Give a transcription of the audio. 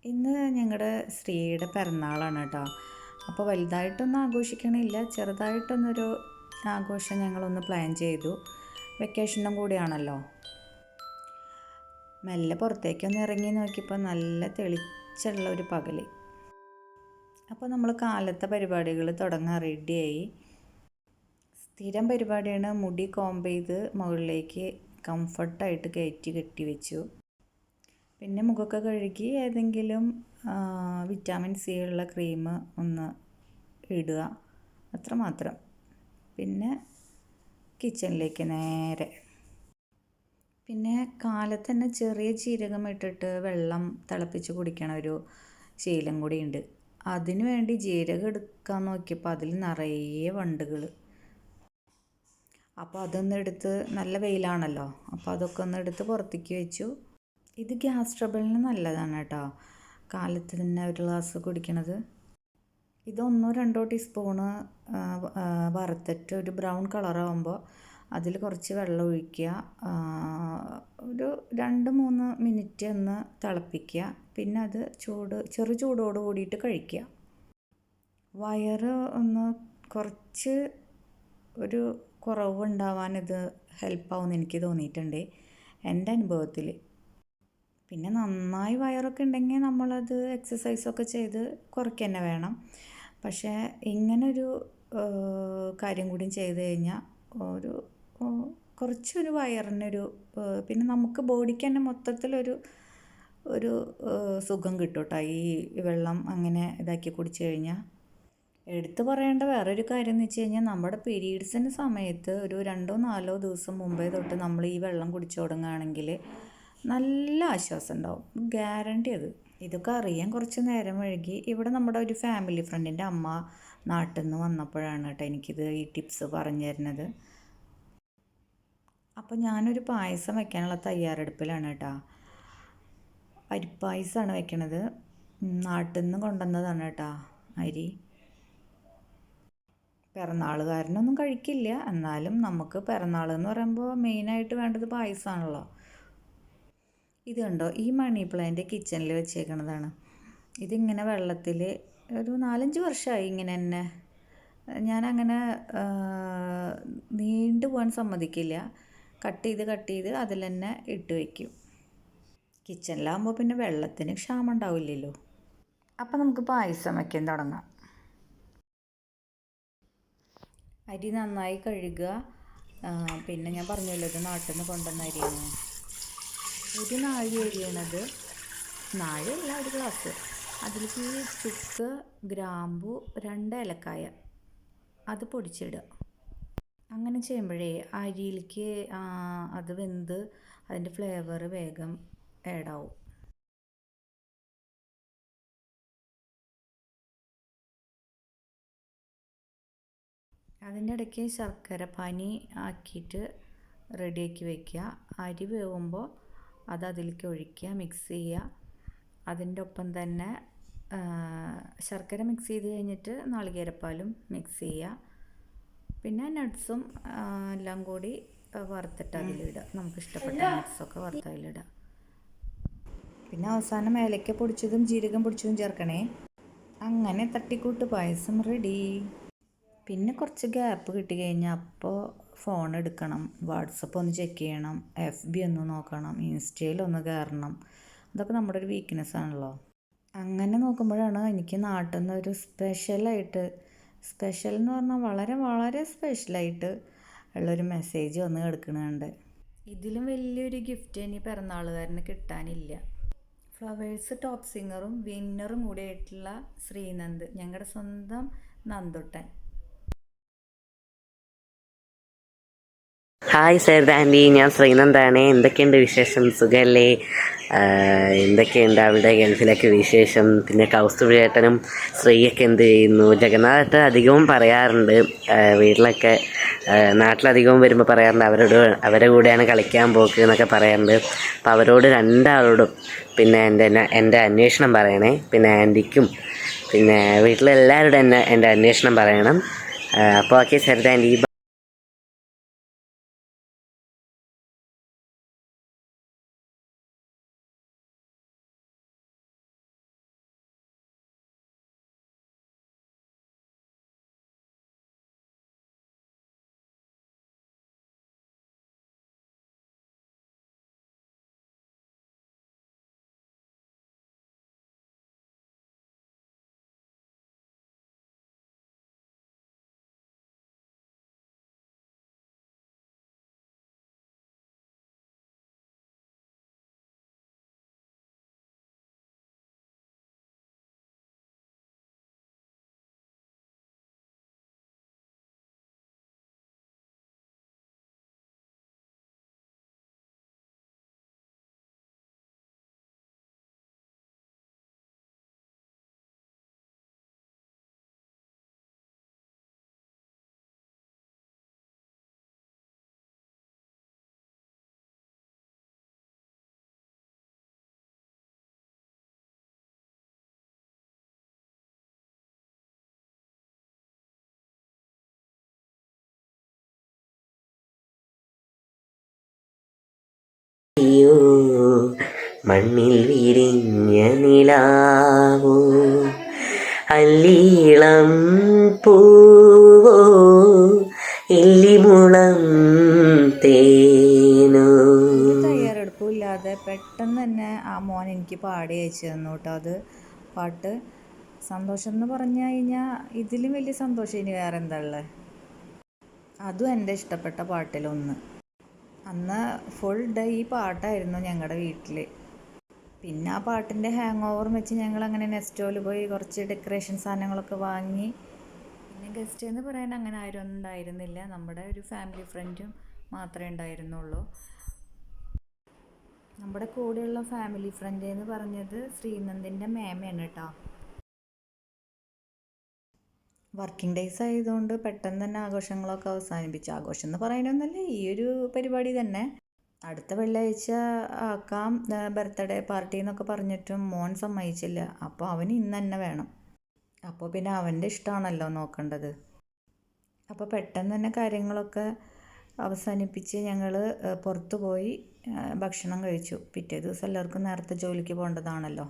ഇന്ന് ഞങ്ങളുടെ ശ്രീയുടെ പിറന്നാളാണ് കേട്ടോ. അപ്പോൾ വലുതായിട്ടൊന്നും ആഘോഷിക്കണില്ല, ചെറുതായിട്ടൊന്നൊരു ആഘോഷം ഞങ്ങളൊന്ന് പ്ലാൻ ചെയ്തു. വെക്കേഷനും കൂടിയാണല്ലോ. മെല്ലെ പുറത്തേക്കൊന്ന് ഇറങ്ങി നോക്കിയപ്പോൾ നല്ല തെളിച്ചുള്ള ഒരു പകൽ. അപ്പോൾ നമ്മൾ കാലത്തെ പരിപാടികൾ തുടങ്ങാൻ റെഡിയായി. സ്ഥിരം പരിപാടിയാണ്, മുടി കോംബ് ചെയ്ത് മുകളിലേക്ക് കംഫർട്ടായിട്ട് കയറ്റി കെട്ടി വെച്ചു. പിന്നെ മുഖമൊക്കെ കഴുകി ഏതെങ്കിലും വിറ്റാമിൻ സി ഉള്ള ക്രീം ഒന്ന് ഇടുക, അത്രമാത്രം. പിന്നെ കിച്ചണിലേക്ക് നേരെ. പിന്നെ കാലത്ത് തന്നെ ചെറിയ ജീരകം ഇട്ടിട്ട് വെള്ളം തിളപ്പിച്ച് കുടിക്കണ ഒരു ശീലം കൂടിയുണ്ട്. അതിനു വേണ്ടി ജീരകം എടുക്കാൻ നോക്കിയപ്പോൾ അതിൽ നിറയെ വണ്ടുകൾ. അപ്പോൾ അതൊന്നെടുത്ത്, നല്ല വെയിലാണല്ലോ, അപ്പോൾ അതൊക്കെ ഒന്ന് എടുത്ത് പുറത്തേക്ക് വെച്ചു. ഇത് ഗ്യാസ് ട്രബിളിന് നല്ലതാണ് കേട്ടോ, കാലത്ത് തന്നെ ഒരു ഗ്ലാസ് കുടിക്കണത്. ഇത് 1-2 ടീസ്പൂണ് വറുത്തിട്ട് ഒരു ബ്രൗൺ കളറാകുമ്പോൾ അതിൽ കുറച്ച് വെള്ളം ഒഴിക്കുക. ഒരു 2-3 മിനിറ്റ് ഒന്ന് തിളപ്പിക്കുക. പിന്നെ അത് ചെറു ചൂടോട് കൂടിയിട്ട് കഴിക്കുക. വയറ് ഒന്ന് കുറച്ച് ഒരു കുറവുണ്ടാവാൻ ഇത് ഹെൽപ്പാവുമെന്ന് എനിക്ക് തോന്നിയിട്ടുണ്ട് എൻ്റെ അനുഭവത്തിൽ. പിന്നെ നന്നായി വയറൊക്കെ ഉണ്ടെങ്കിൽ നമ്മളത് എക്സസൈസൊക്കെ ചെയ്ത് കുറയ്ക്കുക തന്നെ വേണം. പക്ഷേ ഇങ്ങനൊരു കാര്യം കൂടി ചെയ്ത് കഴിഞ്ഞാൽ കുറച്ചൊരു വയറിനൊരു, പിന്നെ നമുക്ക് ബോഡിക്ക് തന്നെ മൊത്തത്തിലൊരു സുഖം കിട്ടും കേട്ടോ ഈ വെള്ളം അങ്ങനെ ഇതാക്കി കുടിച്ചു കഴിഞ്ഞാൽ. എടുത്തു പറയേണ്ട വേറൊരു കാര്യം എന്ന് വെച്ച് കഴിഞ്ഞാൽ, നമ്മുടെ പീരീഡ്സിൻ്റെ സമയത്ത് ഒരു 2-4 ദിവസം മുമ്പേ തൊട്ട് നമ്മൾ ഈ വെള്ളം കുടിച്ചു തുടങ്ങുകയാണെങ്കിൽ നല്ല ആശ്വാസം ഉണ്ടാവും, ഗ്യാരണ്ടി അത്. ഇതൊക്കെ അറിയാൻ കുറച്ച് നേരം വൈകി. ഇവിടെ നമ്മുടെ ഒരു ഫാമിലി ഫ്രണ്ടിൻ്റെ അമ്മ നാട്ടിൽ നിന്ന് വന്നപ്പോഴാണ് കേട്ടോ എനിക്കിത് ഈ ടിപ്സ് പറഞ്ഞു തരുന്നത്. അപ്പോൾ ഞാനൊരു പായസം വെക്കാനുള്ള തയ്യാറെടുപ്പിലാണ് കേട്ടോ. അരിപ്പായസമാണ് വെക്കണത്. നാട്ടിൽ നിന്ന് കൊണ്ടുവന്നതാണ് കേട്ടോ അരി. പിറന്നാളുകാരനൊന്നും കഴിക്കില്ല, എന്നാലും നമുക്ക് പിറന്നാൾ എന്ന് പറയുമ്പോൾ മെയിനായിട്ട് വേണ്ടത് പായസമാണല്ലോ. ഇത് കണ്ടോ, ഈ മണി പ്ലാന്റ് കിച്ചണിൽ വെച്ചേക്കണതാണ്. ഇതിങ്ങനെ വെള്ളത്തിൽ ഒരു 4-5 വർഷമായി ഇങ്ങനെ തന്നെ. ഞാനങ്ങനെ നീണ്ടു പോകാൻ സമ്മതിക്കില്ല, കട്ട് ചെയ്ത് അതിൽ തന്നെ ഇട്ട് വയ്ക്കും. കിച്ചണിലാകുമ്പോൾ പിന്നെ വെള്ളത്തിന് ക്ഷാമം ഉണ്ടാവില്ലല്ലോ. അപ്പം നമുക്ക് പായസം വയ്ക്കാൻ തുടങ്ങാം. അരി നന്നായി കഴുകുക. പിന്നെ ഞാൻ പറഞ്ഞല്ലോ ഇത് നാട്ടിൽ നിന്ന് കൊണ്ടുവന്ന അരിയാണ്. ഒരു നാഴി അരിയണത്, നാഴല്ല ഒരു ഗ്ലാസ്. അതിലേക്ക് ചുക്ക്, ഗ്രാമ്പു, 2 ഏലക്കായ അത് പൊടിച്ചിടുക. അങ്ങനെ ചെയ്യുമ്പോഴേ അരിയിലേക്ക് അത് വെന്ത് അതിൻ്റെ ഫ്ലേവർ വേഗം ആഡാവും. അതിൻ്റെ ഇടയ്ക്ക് ശർക്കര പാനി ആക്കിയിട്ട് റെഡിയാക്കി വയ്ക്കുക. അരി വേവുമ്പോൾ അത് അതിലേക്ക് ഒഴിക്കുക, മിക്സ് ചെയ്യുക. അതിൻ്റെ ഒപ്പം തന്നെ ശർക്കര മിക്സ് ചെയ്ത് കഴിഞ്ഞിട്ട് നാളികേരപ്പാലും മിക്സ് ചെയ്യുക. പിന്നെ നട്ട്സും എല്ലാം കൂടി വറുത്തിട്ട് അതിലിടുക. നമുക്ക് ഇഷ്ടപ്പെട്ട നട്ട്സൊക്കെ വറുത്ത് അതിലിടുക. പിന്നെ അവസാനം ഏലക്ക പൊടിച്ചതും ജീരകം പൊടിച്ചതും ചേർക്കണേ. അങ്ങനെ തട്ടിക്കൂട്ട് പായസം റെഡി. പിന്നെ കുറച്ച് ഗ്യാപ്പ് കിട്ടിക്കഴിഞ്ഞാൽ അപ്പോൾ ഫോൺ എടുക്കണം, വാട്സപ്പ് ഒന്ന് ചെക്ക് ചെയ്യണം, FB ഒന്ന് നോക്കണം, ഇൻസ്റ്റയിലൊന്ന് കയറണം. അതൊക്കെ നമ്മുടെ ഒരു വീക്ക്നെസ് ആണല്ലോ. അങ്ങനെ നോക്കുമ്പോഴാണ് എനിക്ക് നാട്ടിൽ നിന്ന് ഒരു സ്പെഷ്യൽ എന്ന് പറഞ്ഞാൽ വളരെ വളരെ സ്പെഷ്യലായിട്ട് ഉള്ളൊരു മെസ്സേജ് വന്ന് കിടക്കുന്നുണ്ട്. ഇതിലും വലിയൊരു ഗിഫ്റ്റ് ഇനി പിറന്നാളുകാരന് കിട്ടാനില്ല. ഫ്ലവേഴ്സ് ടോപ്പ് സിംഗറും വിന്നറും കൂടിയായിട്ടുള്ള ശ്രീനന്ദ്, ഞങ്ങളുടെ സ്വന്തം നന്ദുട്ടൻ. ഹായ് സരിത ആൻറ്റി, ഞാൻ ശ്രീനന്ദാണ്. എന്തൊക്കെയുണ്ട് വിശേഷം? സുഖമല്ലേ? എന്തൊക്കെയുണ്ട് അവിടെ ഗൾഫിലൊക്കെ വിശേഷം? പിന്നെ കൗസ്തുഭ ചേട്ടനും ശ്രീയൊക്കെ എന്ത് ചെയ്യുന്നു? ജഗന്നാഥേട്ടൻ അധികവും പറയാറുണ്ട്, വീട്ടിലൊക്കെ നാട്ടിലധികവും വരുമ്പോൾ പറയാറുണ്ട് അവരുടെ കൂടെയാണ് കളിക്കാൻ പോക്ക് എന്നൊക്കെ പറയാറുണ്ട്. അപ്പോൾ അവരോട് രണ്ടാളോടും പിന്നെ എൻ്റെ അന്വേഷണം പറയണേ. പിന്നെ ആൻറ്റിക്കും പിന്നെ വീട്ടിലെല്ലാവരോടും എൻ്റെ അന്വേഷണം പറയണം. അപ്പോൾ ഓക്കെ സരിത ആൻറ്റി. അയ്യോ മണ്ണിൽ വിരിഞ്ഞ നിലാവോ അല്ലീളം പൂവോ എല്ലിമുളം തേനോ. തയ്യാറെടുപ്പില്ലാതെ പെട്ടെന്ന് തന്നെ ആ മോൻ എനിക്ക് പാടി അയച്ചു തന്നു കേട്ടോ. അത് പാട്ട് സന്തോഷം എന്ന് പറഞ്ഞു കഴിഞ്ഞാൽ ഇതിലും വലിയ സന്തോഷം ഇനി വേറെ എന്താ ഉള്ളത്. അതും എൻ്റെ ഇഷ്ടപ്പെട്ട പാട്ടിലൊന്ന്. അന്ന് ഫുൾ ഡേ ഈ പാട്ടായിരുന്നു ഞങ്ങളുടെ വീട്ടിൽ. പിന്നെ ആ പാട്ടിൻ്റെ ഹാങ് ഓവർ വെച്ച് ഞങ്ങൾ അങ്ങനെ നെസ്റ്റോയിൽ പോയി കുറച്ച് ഡെക്കറേഷൻ സാധനങ്ങളൊക്കെ വാങ്ങി. പിന്നെ ഗസ്റ്റ് എന്ന് പറയാൻ അങ്ങനെ ആരും ഒന്നും ഉണ്ടായിരുന്നില്ല. നമ്മുടെ ഒരു ഫാമിലി ഫ്രണ്ടും മാത്രമേ ഉണ്ടായിരുന്നുള്ളൂ. നമ്മുടെ കൂടെയുള്ള ഫാമിലി ഫ്രണ്ട് എന്ന് പറഞ്ഞത് ശ്രീനന്ദിൻ്റെ മേമയാണ് കേട്ടോ. വർക്കിംഗ് ഡേയ്സ് ആയതുകൊണ്ട് പെട്ടെന്ന് തന്നെ ആഘോഷങ്ങളൊക്കെ അവസാനിപ്പിച്ചു. ആഘോഷം എന്ന് പറയാനൊന്നുമല്ല, ഈ ഒരു പരിപാടി തന്നെ. അടുത്ത വെള്ളിയാഴ്ച ആക്കാം ബർത്ത്ഡേ പാർട്ടി എന്നൊക്കെ പറഞ്ഞിട്ടും മോൻ സമ്മതിച്ചില്ല. അപ്പോൾ അവന് ഇന്ന് തന്നെ വേണം. അപ്പോൾ പിന്നെ അവൻ്റെ ഇഷ്ടമാണല്ലോ നോക്കേണ്ടത്. അപ്പോൾ പെട്ടെന്ന് തന്നെ കാര്യങ്ങളൊക്കെ അവസാനിപ്പിച്ച് ഞങ്ങൾ പുറത്തു പോയി ഭക്ഷണം കഴിച്ചു. പിറ്റേ ദിവസം എല്ലാവർക്കും നേരത്തെ ജോലിക്ക് പോകേണ്ടതാണല്ലോ.